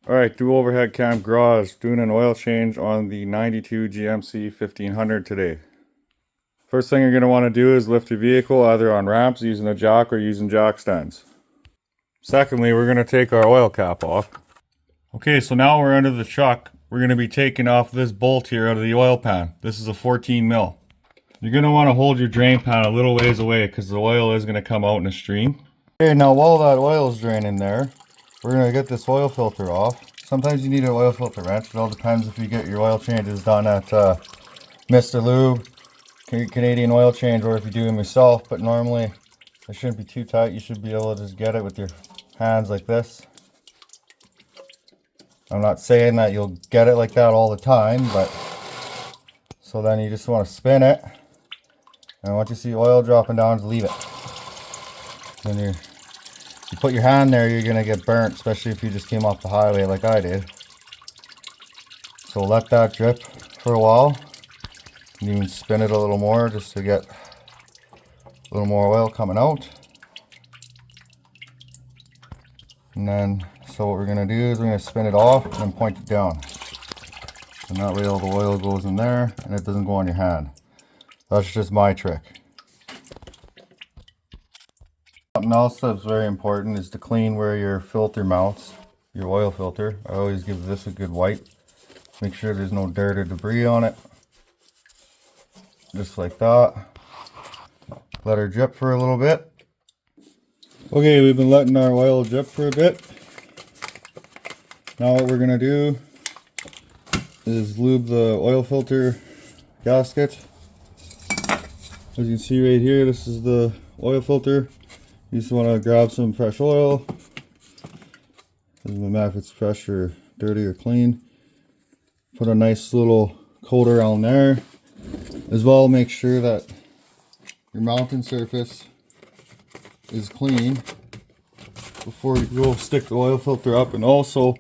Alright, DOHCgarage doing an oil change on the 92 GMC 1500 today. First thing you're going to want to do is lift your vehicle either on ramps using a jack or using jack stands. Secondly, we're going to take our oil cap off. Okay, so now we're under the truck. We're going to be taking off this bolt here out of the oil pan. This is a 14 mil. You're going to want to hold your drain pan a little ways away because the oil is going to come out in a stream. Okay, now while that oil is draining there, we're going to get this oil filter off. Sometimes you need an oil filter wrench. It all depends if you get your oil changes done at Mr. Lube, Canadian Oil Change, or if you do them yourself. But normally it shouldn't be too tight. You should be able to just get it with your hands like this. I'm not saying that you'll get it like that all the time, but so then you just want to spin it, and once you see oil dropping down, just leave it. Then you put your hand there, you're gonna get burnt, especially if you just came off the highway like I did. So let that drip for a while. You can spin it a little more just to get a little more oil coming out. And then, so what we're gonna do is we're gonna spin it off and then point it down. And that way all the oil goes in there and it doesn't go on your hand. That's just my trick. Something else that's very important is to clean where your filter mounts, your oil filter. I always give this a good wipe. Make sure there's no dirt or debris on it. Just like that. Let her drip for a little bit. Okay, we've been letting our oil drip for a bit. Now what we're gonna do is lube the oil filter gasket. As you can see right here, this is the oil filter. You just want to grab some fresh oil. Doesn't matter if it's fresh or dirty or clean. Put a nice little coat around there. As well, make sure that your mounting surface is clean before you go stick the oil filter up. And also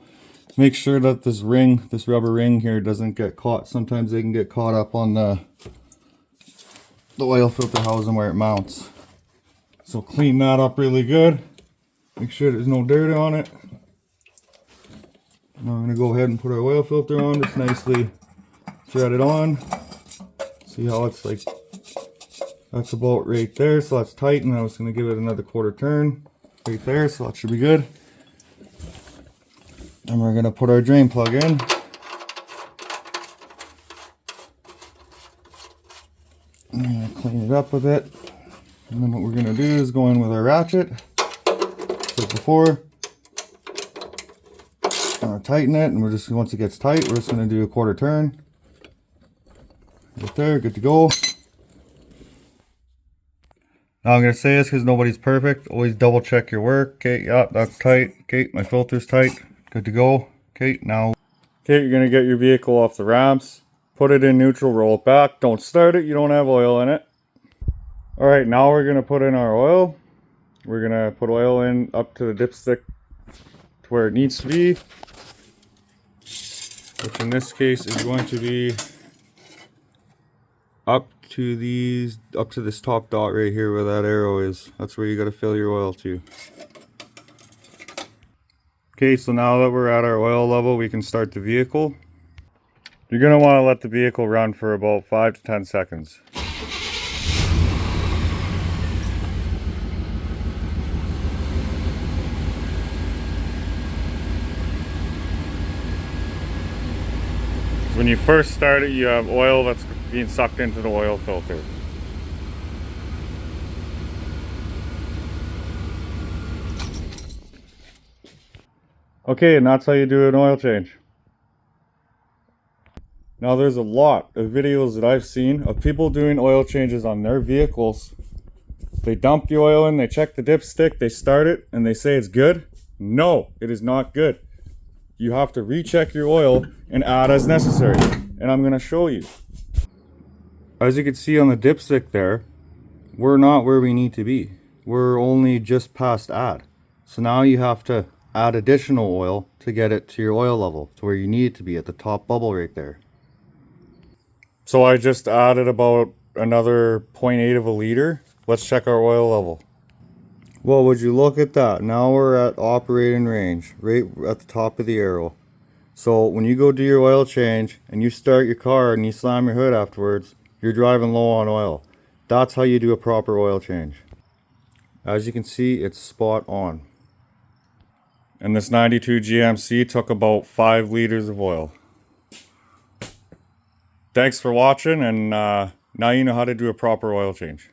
make sure that this ring, this rubber ring here, doesn't get caught. Sometimes they can get caught up on the oil filter housing where it mounts. So clean that up really good. Make sure there's no dirt on it. Now I'm going to go ahead and put our oil filter on, just nicely thread it on. See how it's like, that's about right there, so that's tight, and I was going to give it another quarter turn right there, so that should be good. And we're going to put our drain plug in. I'm going to clean it up a bit. And then what we're going to do is go in with our ratchet, like before. Tighten it, and we're just, once it gets tight, we're just going to do a quarter turn. Right there, good to go. Now I'm going to say this because nobody's perfect. Always double check your work. Okay, yeah, that's tight. Okay, my filter's tight. Good to go. Okay, now. Okay, you're going to get your vehicle off the ramps. Put it in neutral, roll it back. Don't start it, you don't have oil in it. Alright, now we're going to put in our oil. We're going to put oil in up to the dipstick to where it needs to be. Which in this case is going to be up to this top dot right here where that arrow is. That's where you got to fill your oil to. Okay, so now that we're at our oil level, we can start the vehicle. You're going to want to let the vehicle run for about 5 to 10 seconds. When you first start it, you have oil that's being sucked into the oil filter. Okay, and that's how you do an oil change. Now there's a lot of videos that I've seen of people doing oil changes on their vehicles. They dump the oil in, they check the dipstick, they start it, and they say it's good. No, it is not good. You have to recheck your oil and add as necessary. And I'm going to show you. As you can see on the dipstick there, we're not where we need to be. We're only just past add. So now you have to add additional oil to get it to your oil level, to where you need it to be at the top bubble right there. So I just added about another 0.8 of a liter. Let's check our oil level. Well, would you look at that? Now we're at operating range, right at the top of the arrow. So when you go do your oil change and you start your car and you slam your hood afterwards, you're driving low on oil. That's how you do a proper oil change. As you can see, it's spot on. And this 92 GMC took about 5 liters of oil. Thanks for watching, and now you know how to do a proper oil change.